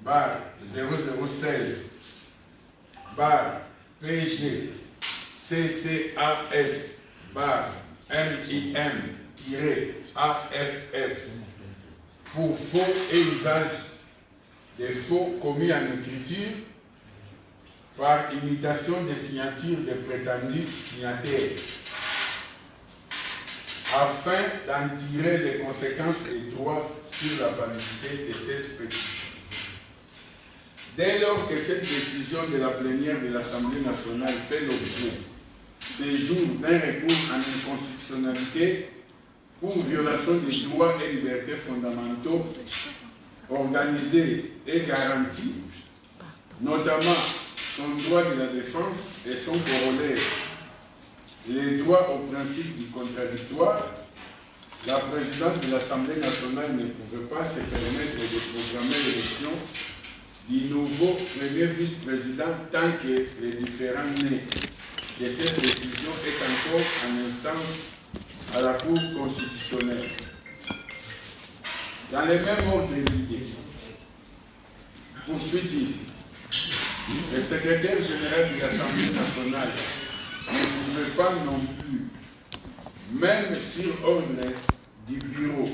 bar 0016 bar PG CCAS bar MIM-AFF pour faux et usage des faux commis en écriture par imitation des signatures des prétendus signataires, afin d'en tirer les conséquences et droits sur la validité de cette pétition. Dès lors que cette décision de la plénière de l'Assemblée nationale fait l'objet ce jour d'un recours en inconstitutionnalité pour violation des droits et libertés fondamentaux organisés et garantis, notamment son droit de la défense et son corollaire, les droits au principe du contradictoire, la présidente de l'Assemblée nationale ne pouvait pas se permettre de programmer l'élection du nouveau premier vice-président tant que les différents nés de cette décision est encore en instance à la Cour constitutionnelle. Dans le même ordre d'idées, poursuit-il, le secrétaire général de l'Assemblée nationale ne pouvait pas non plus, même sur ordre du bureau,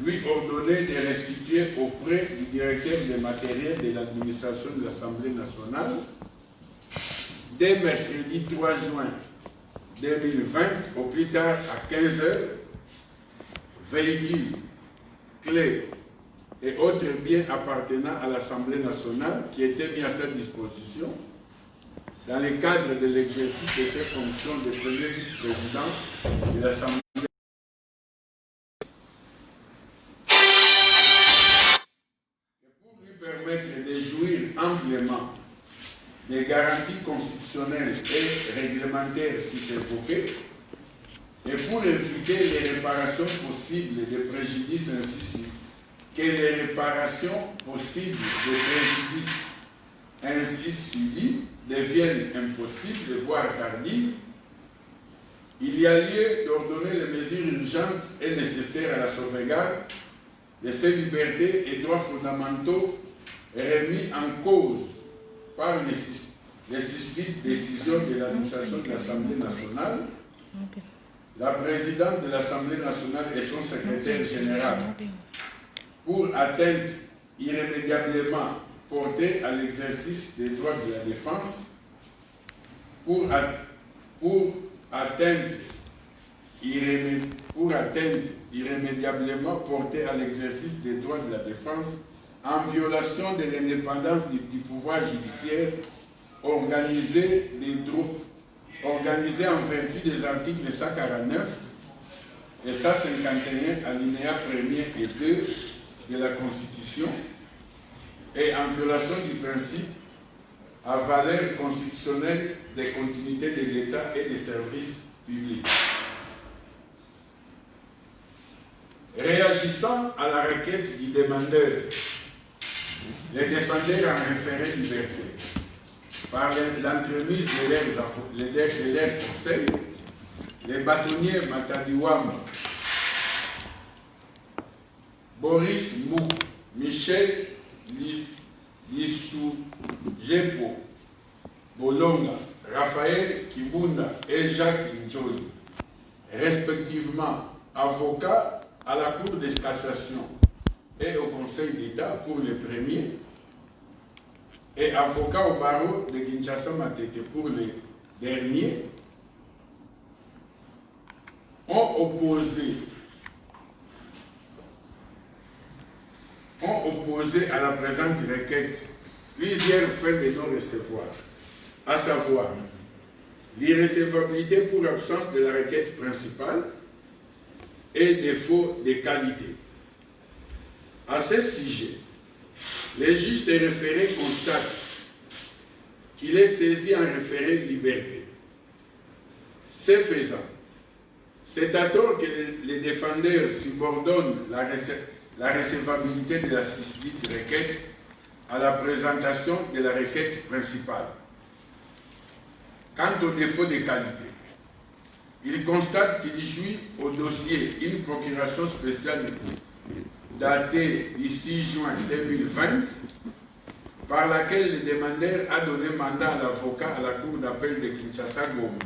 lui ordonner de restituer auprès du directeur des matériels de l'administration de l'Assemblée nationale, dès mercredi 3 juin 2020, au plus tard à 15 h, véhicules, clés et autres biens appartenant à l'Assemblée nationale qui étaient mis à sa disposition dans le cadre de l'exercice de ses fonctions de premier vice-président de l'Assemblée. Pour lui permettre de jouir amplement des garanties constitutionnelles et réglementaires si évoquées, et pour éviter les réparations possibles de préjudices ainsi que les réparations possibles de préjudices ainsi suivis deviennent impossibles, voire tardives, il y a lieu d'ordonner les mesures urgentes et nécessaires à la sauvegarde de ces libertés et droits fondamentaux remis en cause par les susdites décisions de l'administration de l'Assemblée nationale, la présidente de l'Assemblée nationale et son secrétaire général, pour atteinte irrémédiablement portée à l'exercice des droits de la défense, pour atteinte irrémédiablement portée à l'exercice des droits de la défense, en violation de l'indépendance du pouvoir judiciaire organisé en vertu des articles 149 et 151 alinéas 1er et 2 de la Constitution et en violation du principe à valeur constitutionnelle de continuité de l'État et des services publics. Réagissant à la requête du demandeur, les défendeurs en référé liberté, par l'entremise de leurs conseils, les bâtonniers Matadiwam, Boris Mou, Michel Lissoujepo, Bolonga, Raphaël Kibunda et Jacques Njoli, respectivement avocats à la Cour de cassation et au Conseil d'État pour les premiers, et avocats au barreau de Kinshasa-Matete pour les derniers, ont opposé à la présente requête plusieurs faits de non-recevoir, à savoir l'irrecevabilité pour absence de la requête principale et défaut de qualité. À ce sujet, les juges de référé constatent qu'il est saisi en référé de liberté. Ce faisant, c'est à tort que les défendeurs subordonnent la recevabilité de la susdite requête à la présentation de la requête principale. Quant au défaut de qualité, il constate qu'il jouit au dossier une procuration spéciale datée du 6 juin 2020 par laquelle le demandeur a donné mandat à l'avocat à la Cour d'appel de Kinshasa-Gombe,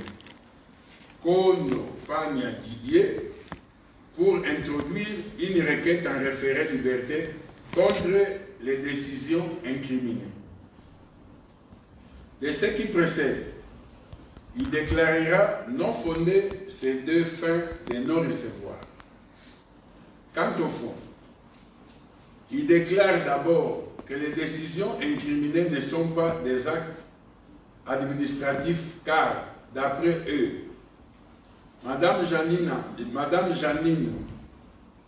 Kono Pagna Didier, pour introduire une requête en référé liberté contre les décisions incriminées. De ce qui précède, il déclarera non fondé ces deux fins de non-recevoir. Quant au fond, il déclare d'abord que les décisions incriminées ne sont pas des actes administratifs car, d'après eux, Madame Janine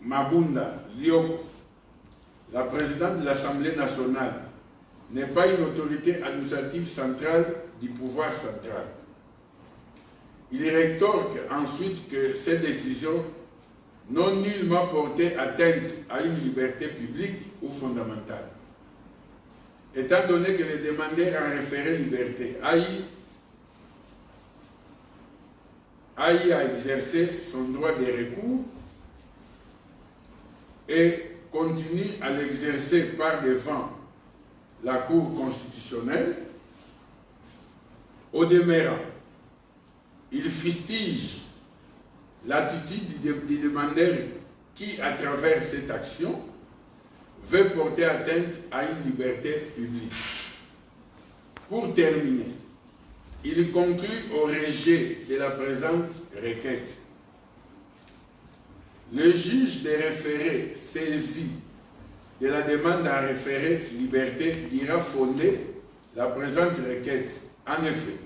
Mabunda Lioko, la présidente de l'Assemblée nationale, n'est pas une autorité administrative centrale du pouvoir central. Il rétorque ensuite que ces décisions n'ont nullement porté atteinte à une liberté publique ou fondamentale. Étant donné que le demandeur en référé liberté a exercé son droit de recours et continue à l'exercer par devant la Cour constitutionnelle, au demeurant, il fustige l'attitude du demandeur qui, à travers cette action, veut porter atteinte à une liberté publique. Pour terminer, il conclut au rejet de la présente requête. Le juge des référés saisi de la demande à référé liberté dira fonder la présente requête. En effet,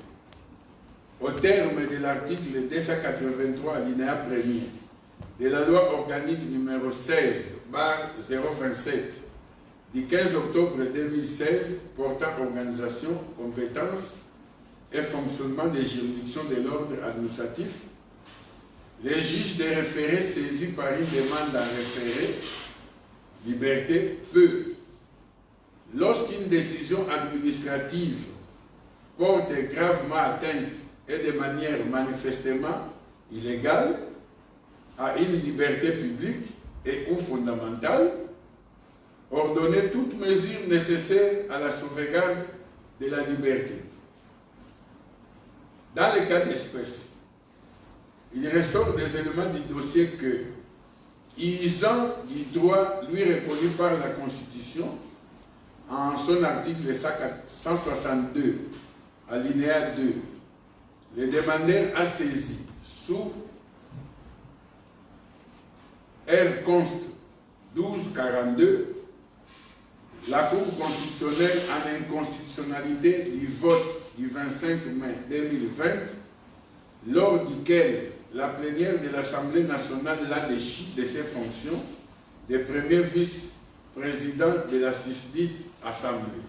au terme de l'article 283 alinéa 1er de la loi organique numéro 16/027 du 15 octobre 2016 portant organisation, compétences et fonctionnement des juridictions de l'ordre administratif, les juges des référés saisis par une demande à référé liberté peut, lorsqu'une décision administrative porte gravement atteinte et de manière manifestement illégale à une liberté publique et ou fondamentale, ordonner toute mesure nécessaire à la sauvegarde de la liberté. Dans le cas d'espèce, il ressort des éléments du dossier que, usant du droit lui reconnu par la Constitution, en son article 162, alinéa 2, le demandeur a saisi sous R. Const. 1242 la Cour constitutionnelle en inconstitutionnalité du vote du 25 mai 2020, lors duquel la plénière de l'Assemblée nationale l'a déchu de ses fonctions de premier vice-président de la susdite Assemblée.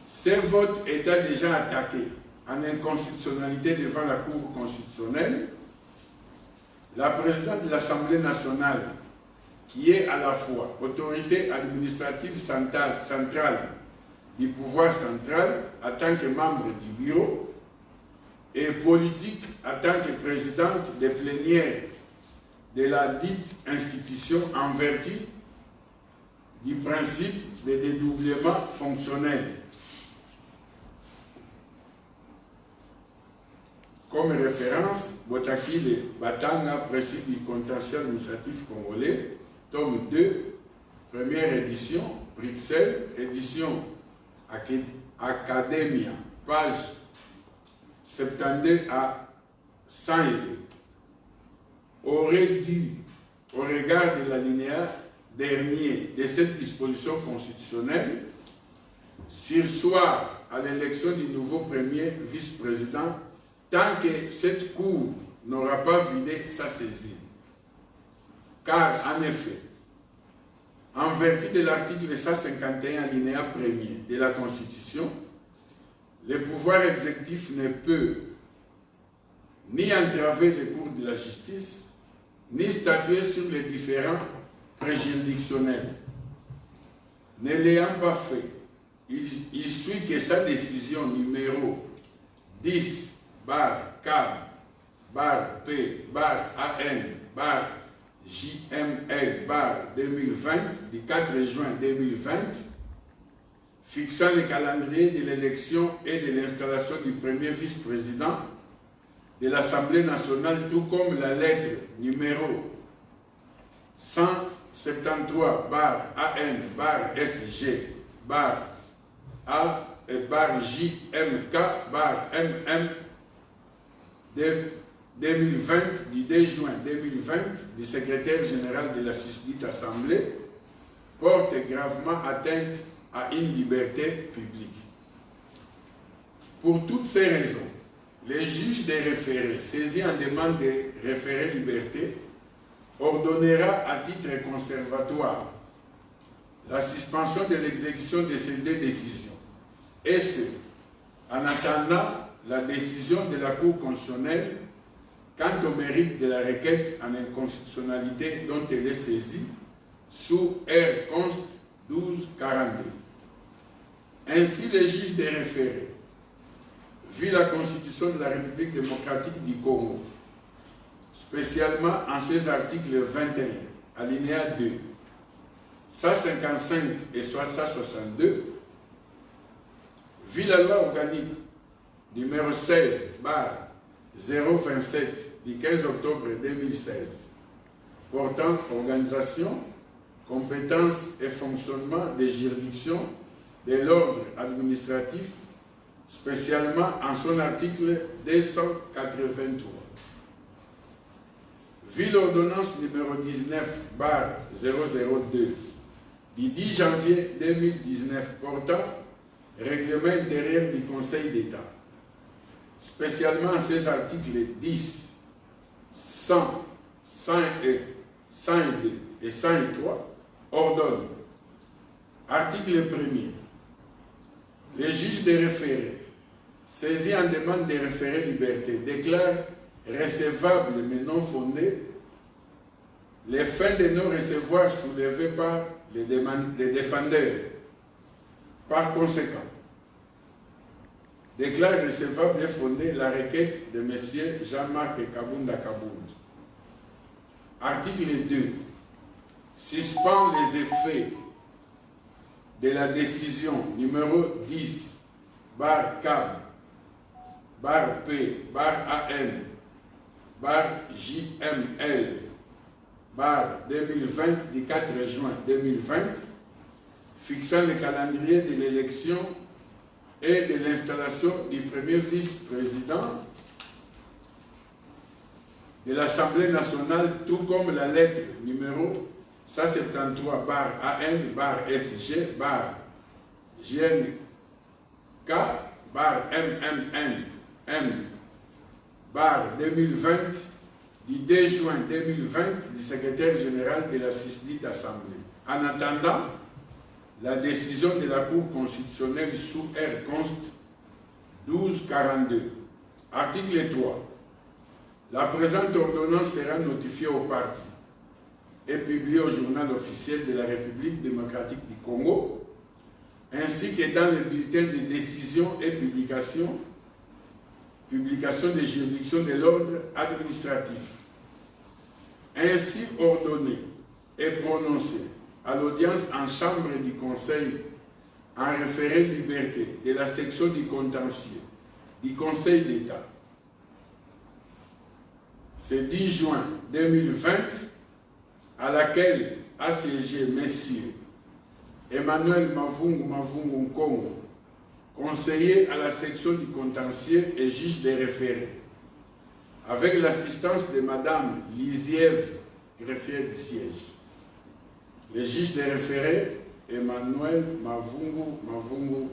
Ces votes étaient déjà attaqués en inconstitutionnalité devant la Cour constitutionnelle. La présidente de l'Assemblée nationale, qui est à la fois autorité administrative centrale du pouvoir central en tant que membre du bureau et politique en tant que présidente des plénières de la dite institution en vertu du principe de dédoublement fonctionnel. Comme référence, Botakile Batanga, précise du contentieux administratif congolais, tome 2, première édition, Bruxelles, édition Academia, page 72 à 100, aurait dû, au regard de l'alinéa dernier de cette disposition constitutionnelle, surseoir à l'élection du nouveau premier vice-président tant que cette Cour n'aura pas vidé sa saisine. Car, en effet, en vertu de l'article 151 alinéa 1er de la Constitution, le pouvoir exécutif ne peut ni entraver les cours de la justice, ni statuer sur les différents préjuridictionnels. Ne l'ayant pas fait, il suit que sa décision numéro 10/K/P/AN/JML /2020 du 4 juin 2020 fixant le calendrier de l'élection et de l'installation du premier vice-président de l'Assemblée nationale, tout comme la lettre numéro 173-AN-SG-A-JMK-MM de 2020, du 2 juin 2020, du secrétaire général de la susdite Assemblée, porte gravement atteinte à une liberté publique. Pour toutes ces raisons, les juges des référés saisis en demande de référé liberté ordonnera à titre conservatoire la suspension de l'exécution de ces deux décisions, et ce, en attendant la décision de la Cour constitutionnelle quant au mérite de la requête en inconstitutionnalité dont elle est saisie sous R. Const. 1242. Ainsi, les juges des référés, vu la Constitution de la République démocratique du Congo, spécialement en ses articles 21, alinéa 2, 155 et 162, vu la loi organique numéro 16/027 du 15 octobre 2016 portant organisation, compétences et fonctionnement des juridictions de l'ordre administratif, spécialement en son article 283. Vu l'ordonnance numéro 19/002 du 10 janvier 2019 portant règlement intérieur du Conseil d'État, spécialement en ses articles 10, 100, 101, 102 et 103, ordonne, article 1er, les juges des référés, saisis en demande de référé liberté, déclarent recevables mais non fondées les fins de non-recevoir soulevées par les défendeurs. Par conséquent, déclare recevable et fondée la requête de M. Jean-Marc Kabunda Kabunda. Article 2. Suspend les effets de la décision numéro 10 /CAB /P /AN /JML /2020 du 4 juin 2020 fixant le calendrier de l'élection et de l'installation du premier vice-président de l'Assemblée nationale, tout comme la lettre numéro 173/AN/SG/JNK/MMN/2020 du 2 juin 2020 du secrétaire général de la susdite Assemblée. En attendant la décision de la Cour constitutionnelle sous R. Const. 1242. Article 3. La présente ordonnance sera notifiée aux parties et publiée au journal officiel de la République démocratique du Congo, ainsi que dans les bulletins de décision et publication des juridictions de l'ordre administratif. Ainsi ordonnée et prononcée à l'audience en chambre du Conseil en référé liberté de la section du contentieux du Conseil d'État. C'est 10 juin 2020 à laquelle a siégé messieurs Emmanuel Mavungu Nkongo, conseiller à la section du contentieux et juge des référés, avec l'assistance de Madame Lisièvre, greffière du siège. Le juge des référés, Emmanuel Mavungu Nkongo.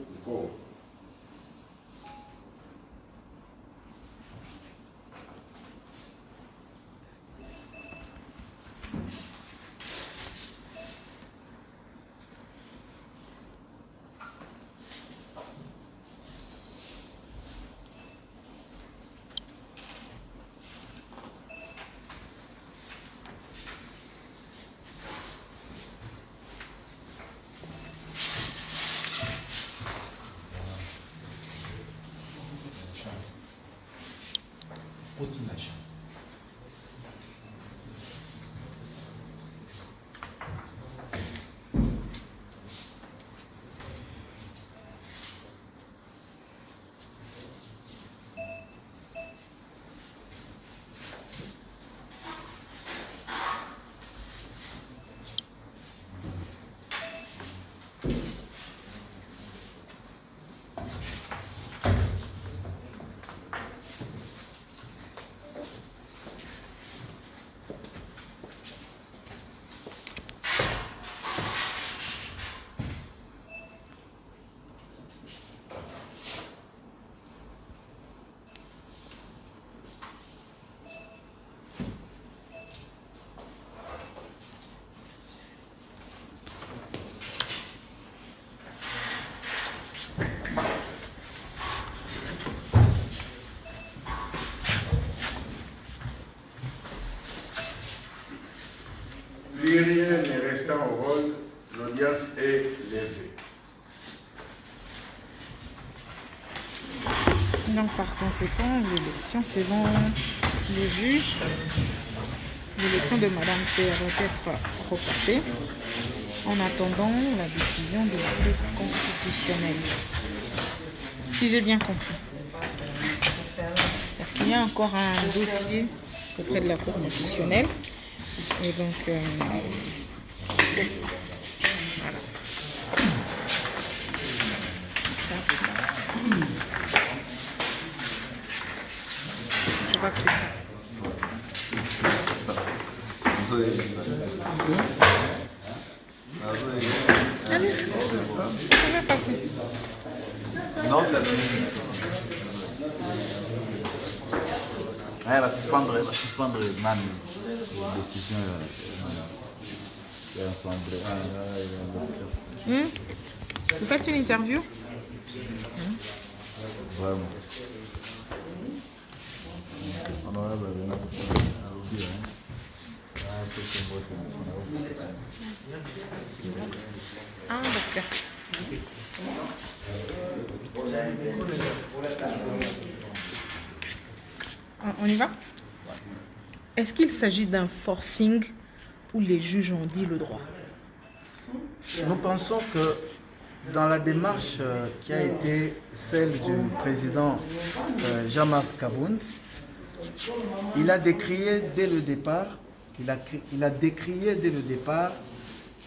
Plus rien ne restant au rôle, l'audience est levée. Donc par conséquent, l'élection selon le juge, l'élection de Madame C va être reportée en attendant la décision de la Cour constitutionnelle. Si j'ai bien compris. Parce qu'il y a encore un dossier auprès de la Cour constitutionnelle. Et donc, voilà. C'est un peu ça. Je crois que c'est ça. Allez, on va passer. Non, c'est elle va suspendre man la décision Vous faites une interview? Vraiment. Ah, d'accord. On y va? Est-ce qu'il s'agit d'un forcing où les juges ont dit le droit? Nous pensons que dans la démarche qui a été celle du président Jean-Marc Kabound, il a décrié dès le départ,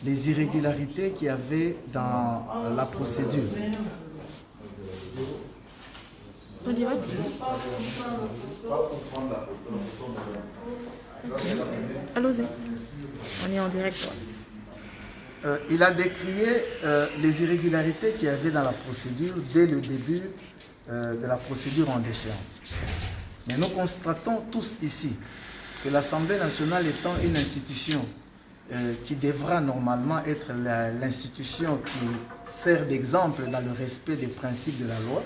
les irrégularités qu'il y avait dans la procédure. On y va? Allons-y. On est en direct. Il a décrié les irrégularités qu'il y avait dans la procédure dès le début de la procédure en déchéance. Mais nous constatons tous ici que l'Assemblée nationale étant une institution qui devra normalement être l'institution qui sert d'exemple dans le respect des principes de la loi,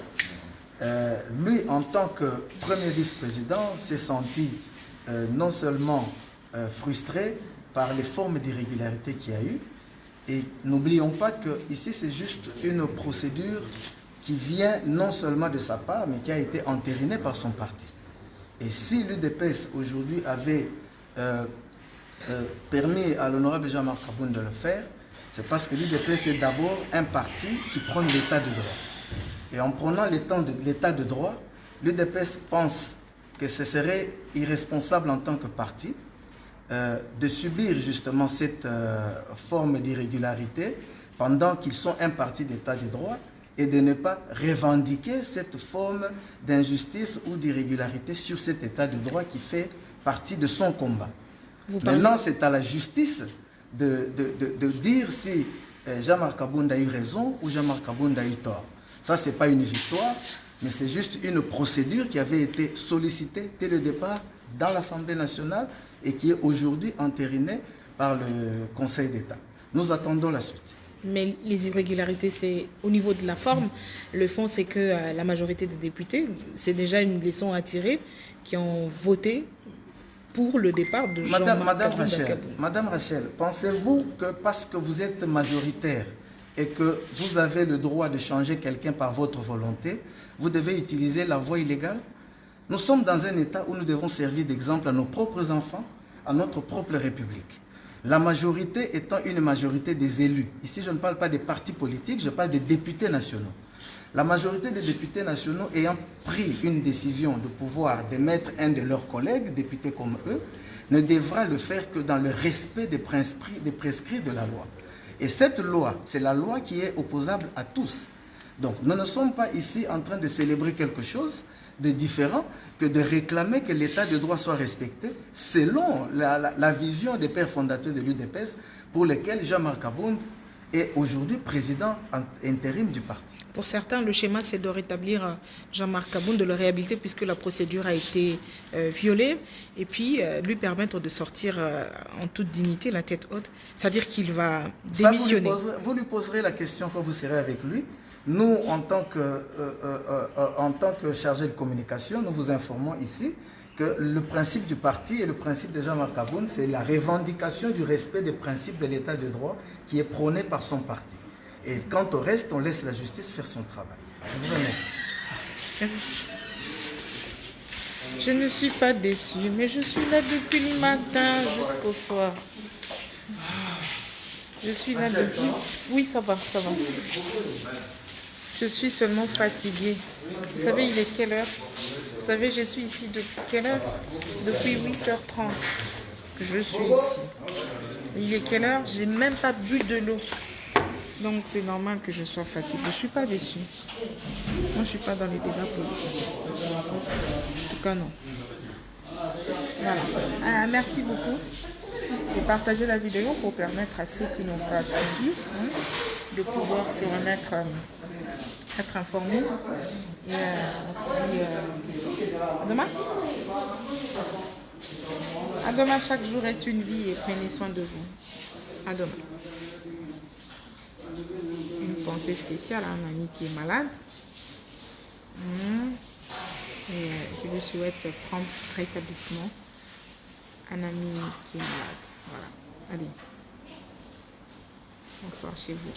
lui, en tant que premier vice-président, s'est senti non seulement frustré par les formes d'irrégularité qu'il y a eu, et n'oublions pas que ici c'est juste une procédure qui vient non seulement de sa part, mais qui a été entérinée par son parti. Et si l'UDPS aujourd'hui avait permis à l'honorable Jean-Marc Kabound de le faire, c'est parce que l'UDPS est d'abord un parti qui prône l'état de droit. Et en prenant l'état de droit, l'UDPS pense que ce serait irresponsable en tant que parti de subir justement cette forme d'irrégularité pendant qu'ils sont un parti d'état de droit et de ne pas revendiquer cette forme d'injustice ou d'irrégularité sur cet état de droit qui fait partie de son combat. Maintenant, c'est à la justice de dire si Jean-Marc Kabound a eu raison ou Jean-Marc Kabound a eu tort. Ça, ce n'est pas une victoire, mais c'est juste une procédure qui avait été sollicitée dès le départ dans l'Assemblée nationale et qui est aujourd'hui entérinée par le Conseil d'État. Nous attendons la suite. Mais les irrégularités, c'est au niveau de la forme. Le fond, c'est que la majorité des députés, c'est déjà une leçon à tirer, qui ont voté pour le départ de Jean-Marc Kabound. Madame Rachel, pensez-vous que parce que vous êtes majoritaire et que vous avez le droit de changer quelqu'un par votre volonté, vous devez utiliser la voie illégale? Nous sommes dans un État où nous devons servir d'exemple à nos propres enfants, à notre propre République. La majorité étant une majorité des élus. Ici, je ne parle pas des partis politiques, je parle des députés nationaux. La majorité des députés nationaux ayant pris une décision de pouvoir démettre un de leurs collègues, députés comme eux, ne devra le faire que dans le respect des prescrits de la loi. Et cette loi, c'est la loi qui est opposable à tous. Donc nous ne sommes pas ici en train de célébrer quelque chose de différent que de réclamer que l'état de droit soit respecté selon la vision des pères fondateurs de l'UDPS pour lesquels Jean-Marc Abound est aujourd'hui président intérim du parti. Pour certains, le schéma, c'est de rétablir Jean-Marc Abound, de le réhabiliter puisque la procédure a été violée, et puis lui permettre de sortir en toute dignité, la tête haute, c'est-à-dire qu'il va démissionner. Vous lui poserez la question quand vous serez avec lui. Nous, en tant que chargé de communication, nous vous informons ici que le principe du parti et le principe de Jean-Marc Abound, c'est la revendication du respect des principes de l'état de droit qui est prôné par son parti. Et quant au reste, on laisse la justice faire son travail. Je vous remercie. Je ne suis pas déçue, mais je suis là depuis le matin jusqu'au soir. Je suis là depuis... Oui, ça va, ça va. Je suis seulement fatiguée. Vous savez, il est quelle heure? Vous savez, je suis ici depuis quelle heure? Depuis 8h30 que je suis ici. Il est quelle heure? J'ai même pas bu de l'eau. Donc c'est normal que je sois fatiguée. Je ne suis pas déçue. Moi, je ne suis pas dans les débats politiques. En tout cas, non. Voilà. Merci beaucoup de partager la vidéo pour permettre à ceux qui n'ont pas suivi de pouvoir se remettre, être informés. Et on se dit à demain. À demain, chaque jour est une vie et prenez soin de vous. À demain. Une pensée spéciale à un ami qui est malade. Et je lui souhaite prompt rétablissement. Un ami qui est malade. Voilà. Allez. Bonsoir chez vous.